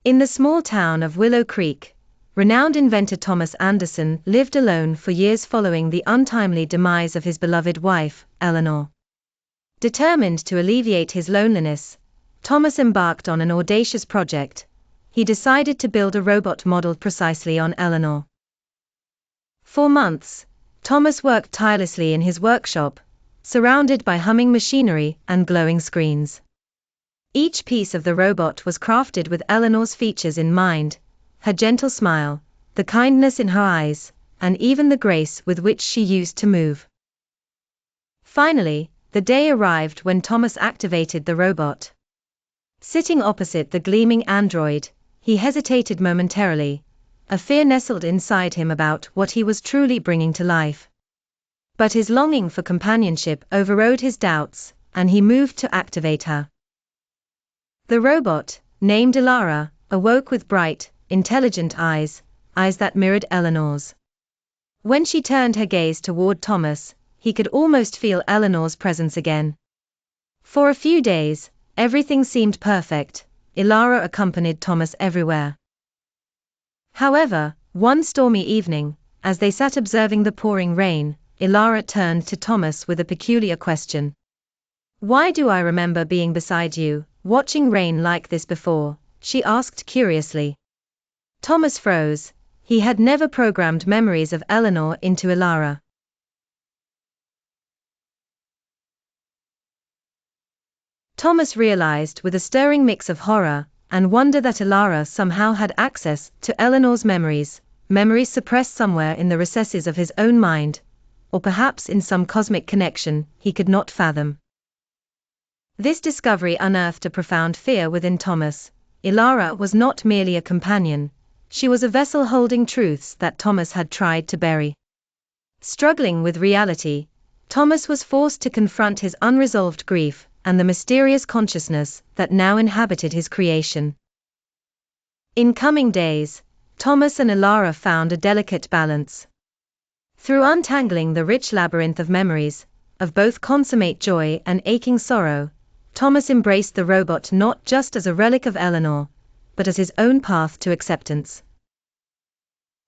In the small town of Willow Creek, renowned inventor Thomas Anderson lived alone for years following the untimely demise of his beloved wife, Eleanor. Determined to alleviate his loneliness, Thomas embarked on an audacious project. He decided to build a robot modeled precisely on Eleanor. For months, Thomas worked tirelessly in his workshop, surrounded by humming machinery and glowing screens. Each piece of the robot was crafted with Eleanor's features in mind: her gentle smile, the kindness in her eyes, and even the grace with which she used to move. Finally, the day arrived when Thomas activated the robot. Sitting opposite the gleaming android, he hesitated momentarily. A fear nestled inside him about what he was truly bringing to life. But his longing for companionship overrode his doubts, and he moved to activate her. The robot, named Elara, awoke with bright, intelligent eyes that mirrored Eleanor's. When she turned her gaze toward Thomas, he could almost feel Eleanor's presence again. For a few days, everything seemed perfect. Elara accompanied Thomas everywhere. However, one stormy evening, as they sat observing the pouring rain, Elara turned to Thomas with a peculiar question. "Why do I remember being beside you, watching rain like this before?" she asked curiously. Thomas froze. He had never programmed memories of Eleanor into Elara. Thomas realized with a stirring mix of horror and wonder that Elara somehow had access to Eleanor's memories suppressed somewhere in the recesses of his own mind, or perhaps in some cosmic connection he could not fathom. This discovery unearthed a profound fear within Thomas. Elara was not merely a companion, she was a vessel holding truths that Thomas had tried to bury. Struggling with reality, Thomas was forced to confront his unresolved grief and the mysterious consciousness that now inhabited his creation. In coming days, Thomas and Elara found a delicate balance. Through untangling the rich labyrinth of memories, of both consummate joy and aching sorrow, Thomas embraced the robot not just as a relic of Eleanor, but as his own path to acceptance.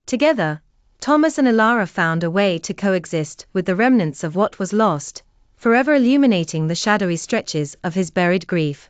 Together, Thomas and Elara found a way to coexist with the remnants of what was lost, forever illuminating the shadowy stretches of his buried grief.